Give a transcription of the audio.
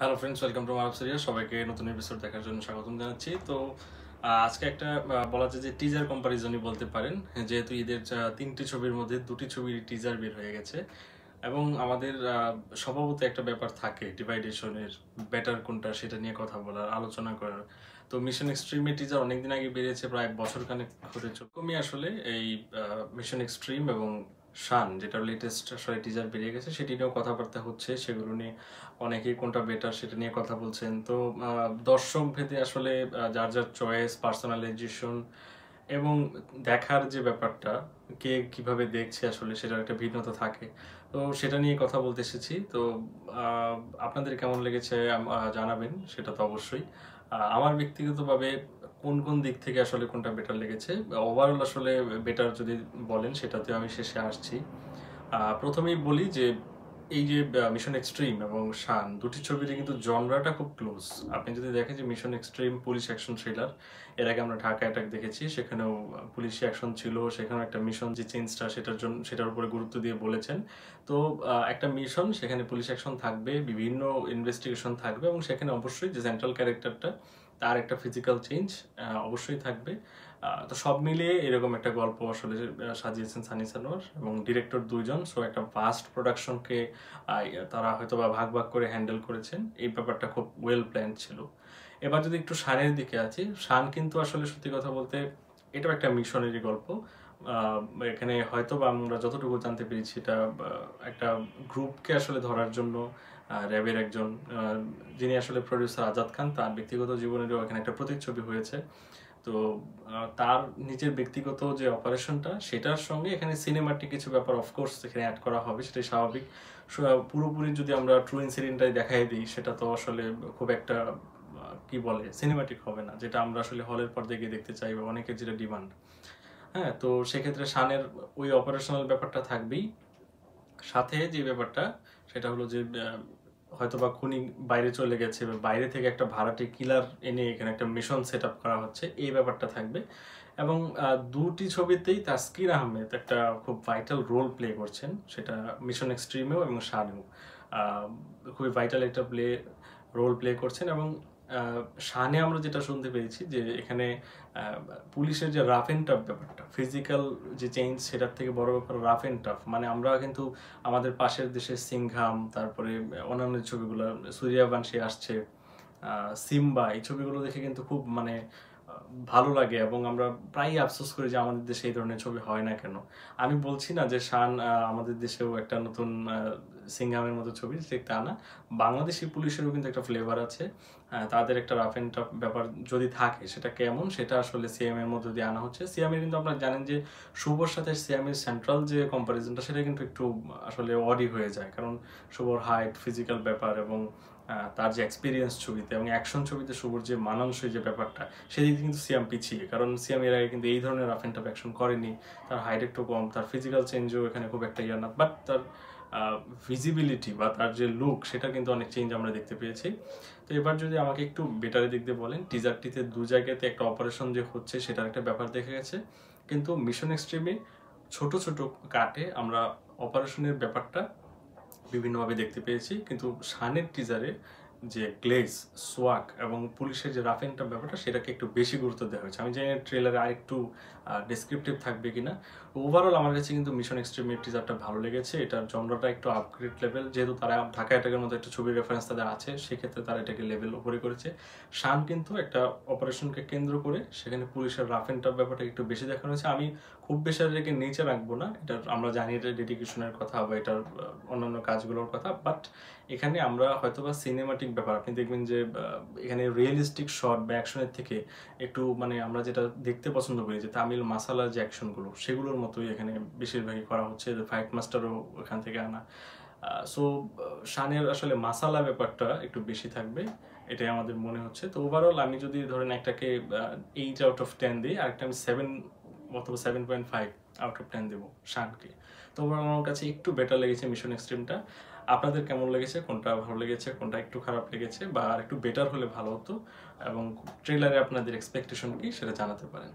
Hello friends, welcome to Maruf serious. সবাইকে নতুন episode দেখার জন্য স্বাগতম জানাচ্ছি। তো আজকে একটা বলা যায় যে টিজার কম্পারিজনই বলতে পারেন, যেহেতু ঈদের তিনটি ছবির মধ্যে দুটি ছবির টিজার বের হয়ে গেছে এবং আমাদের স্বভাবত একটা ব্যাপার থাকে ডিভাইডেশনের, বেটার কোনটা সেটা নিয়ে কথা বলার, আলোচনা করার। তো মিশন এক্সট্রিমের টিজার অনেকদিন আগে বেরিয়েছে, প্রায় বছর খানেক হতে কমই আসলে এই মিশন এক্সট্রিম এবং শান, যেটা লেটেস্ট আসলে টিজার বেরিয়ে গেছে, সেটি নিয়েও কথাবার্তা হচ্ছে। সেগুলো নিয়ে অনেকেই কোনটা বেটার সেটা নিয়ে কথা বলছেন। তো দর্শক ভেদে আসলে যার যার চয়েস, পার্সোনালাইজেশন এবং দেখার যে ব্যাপারটা, কে কিভাবে দেখছে আসলে সেটার একটা ভিন্নতা থাকে। তো সেটা নিয়ে কথা বলতে এসেছি। তো আহ, আপনাদের কেমন লেগেছে জানাবেন, সেটা তো অবশ্যই। আমার ব্যক্তিগতভাবে কোন কোন দিক থেকে আসলে কোনটা বেটার লেগেছে, ওভারঅল আসলে বেটার যদি বলেন সেটাতে আমি শেষে আসছি। প্রথমেই বলি যে এই যে মিশন এক্সট্রিম এবং শান দুটি ছবিতে কিন্তু জনরাটা খুব ক্লোজ। আপনি যদি দেখেন যে mission extreme police action thriller, এর আগে আমরা ঢাকা অ্যাটাক দেখেছি, সেখানেও পুলিশি অ্যাকশন ছিল, সেখানেও একটা মিশন যে চেঞ্জটা সেটার উপরে গুরুত্ব দিয়ে বলেছেন। তো একটা মিশন, সেখানে পুলিশ অ্যাকশন থাকবে, বিভিন্ন ইনভেস্টিগেশন থাকবে এবং সেখানে অবশ্যই যে সেন্ট্রাল ক্যারেক্টারটা তার একটা ফিজিক্যাল চেঞ্জ অবশ্যই থাকবে। তো সব মিলিয়ে এরকম একটা গল্প আসলে সাজিয়েছেন সানি সানোয়ার এবং ডিরেক্টর দুইজন। সো একটা ফাস্ট প্রোডাকশনকে তারা হয়তো বা ভাগ ভাগ করে হ্যান্ডেল করেছেন, এই ব্যাপারটা খুব ওয়েল প্ল্যান ছিল। এবার যদি একটু শানের দিকে আছি, শান কিন্তু আসলে সত্যি কথা বলতে এটাও একটা মিশনেরই গল্প। আহ, এখানে হয়তো বা আমরা যতটুকু জানতে পেরেছি, এটা একটা গ্রুপকে আসলে ধরার জন্য র্যাবের একজন যিনি আসলে প্রডিউসার আজাদ খান, তার ব্যক্তিগত জীবনেরও এখানে একটা প্রতিচ্ছবি হয়েছে। তো তার নিজের ব্যক্তিগত যে অপারেশনটা, সেটার সঙ্গে এখানে সিনেমাটিক কিছু ব্যাপার অফকোর্স এখানে অ্যাড করা হবে, সেটাই স্বাভাবিক। পুরোপুরি যদি আমরা ট্রু ইনসিডেন্টটাই দেখাই দিই, সেটা তো আসলে খুব একটা কি বলে সিনেমাটিক হবে না, যেটা আমরা আসলে হলের পর্দায় গিয়ে দেখতে চাই বা অনেকের যেটা ডিমান্ড। হ্যাঁ, তো সেক্ষেত্রে শানের ওই অপারেশনাল ব্যাপারটা থাকবেই। সাথে যে ব্যাপারটা, সেটা হলো যে হয়তোবা খুনি বাইরে চলে গেছে বা বাইরে থেকে একটা ভাড়াটে কিলার এনে এখানে একটা মিশন সেট আপ করা হচ্ছে, এই ব্যাপারটা থাকবে। এবং দুটি ছবিতেই তাসকিন আহমেদ একটা খুব ভাইটাল রোল প্লে করছেন, সেটা মিশন এক্সট্রিমেও এবং শানেও আহ, খুবই ভাইটাল একটা রোল প্লে করছেন। এবং শানে আমরা যেটা শুনতে পেরেছি যে এখানে আহ, পুলিশের যে রাফ এন্ড টাফ ব্যাপারটা, ফিজিক্যাল যে চেঞ্জ, সেটার থেকে বড় ব্যাপার রাফ এন্ড টাফ। মানে আমরা কিন্তু আমাদের পাশের দেশের সিংঘাম, তারপরে অন্যান্য ছবিগুলো, সূর্যবংশী আসছে, সিম্বা, এই ছবিগুলো দেখে কিন্তু খুব মানে ভালো লাগে এবং আমরা প্রায়ই আফসোস করি যে আমাদের দেশে এই ধরনের ছবি হয় না কেন। আমি বলছি না যে শান আমাদের দেশেও একটা নতুন সিংঘামের মতো ছবি, ঠিক তা না। বাংলাদেশি পুলিশেরও কিন্তু একটা ফ্লেভার আছে, তাদের একটা রাফ এন্ড টাফ ব্যাপার যদি থাকে, সেটা কেমন সেটা আসলে সিএম এর মধ্যে দিয়ে আনা হচ্ছে। সিএম এর কিন্তু আপনারা জানেন যে শুভর সাথে সিএম এর সেন্ট্রাল যে কম্পারিজনটা, সেটা কিন্তু একটু আসলে অডই হয়ে যায়, কারণ শুভর হাইট, ফিজিক্যাল ব্যাপার এবং তার যে এক্সপিরিয়েন্স ছবিতে এবং অ্যাকশন ছবিতে শুভর যে মানানসই যে ব্যাপারটা, সেদিক কিন্তু সিয়াম পিছিয়ে, কারণ সিয়াম এর আগে কিন্তু এই ধরনের রাফ এন্ড টাফ অ্যাকশন করেনি। তার হাইট একটু কম, তার ফিজিক্যাল চেঞ্জও এখানে খুব একটা ইয়ে না, বাট তার ভিজিবিলিটি বা তার যে লুক, সেটা কিন্তু অনেক চেঞ্জ আমরা দেখতে পেয়েছি। তো এবার যদি আমাকে একটু বেটারের দিক দিয়ে বলেন, টিজারটিতে দু জায়গাতে একটা অপারেশন যে হচ্ছে সেটার একটা ব্যাপার দেখা গেছে, কিন্তু মিশন এক্সট্রিমে ছোট ছোট কাটে আমরা অপারেশনের ব্যাপারটা বিভিন্নভাবে দেখতে পেয়েছি, কিন্তু শানের টিজারে যে গ্লেজ, সোয়াগ এবং পুলিশের যে রাফ এন্ড টাফ ব্যাপারটা, সেটাকে একটু বেশি গুরুত্ব দেওয়া হয়েছে। আমি জানি ট্রেলারে আরেকটু ডেসক্রিপটিভ থাকবে কিনা। ওভারঅল আমার কাছে কিন্তু মিশন এক্সট্রিমের টিজারটা ভালো লেগেছে। এটার জনরাটা একটু আপগ্রেড লেভেল, যেহেতু তারা ঢাকা অ্যাটাকের মতো একটা ছবির রেফারেন্স তাদের আছে, সেক্ষেত্রে তারা এটাকে লেভেল উপরে করেছে। শান কিন্তু একটা অপারেশনকে কেন্দ্র করে সেখানে পুলিশের রাফ এন্ড টাফ ব্যাপারটা একটু বেশি দেখানো হয়েছে। আমি খুব বেশি এটাকে নিচে রাখবো না, এটার আমরা জানি এটা ডেডিকেশনের কথা বা এটার অন্যান্য কাজগুলোর কথা, বাট এখানে আমরা হয়তোবা সিনেমাটিক ব্যাপার, আপনি দেখবেন যে এখানে রিয়েলিস্টিক শট বা অ্যাকশনের থেকে একটু মানে আমরা যেটা দেখতে পছন্দ করি যে তামিল মাসালার যে অ্যাকশনগুলো, সেগুলোর মতোই এখানে বেশিরভাগই করা হচ্ছে, ফাইট মাস্টারও ওখান থেকে আনা। সো শানের আসলে মাসালা ব্যাপারটা একটু বেশি থাকবে, এটাই আমাদের মনে হচ্ছে। তো ওভারঅল আমি যদি ধরেন একটাকে 8 আউট অফ 10 দিই, আরেকটা আমি 7 অথবা 7.5 আউট অফ 10 দেবো শানকে। তো ওভারঅল আমার কাছে একটু বেটার লেগেছে মিশন এক্সট্রিমটা। আপনাদের কেমন লেগেছে, কোনটা ভালো লেগেছে, কোনটা একটু খারাপ লেগেছে বা আর একটু বেটার হলে ভালো হতো, এবং ট্রেলারে আপনাদের এক্সপেকটেশন কি সেটা জানাতে পারেন।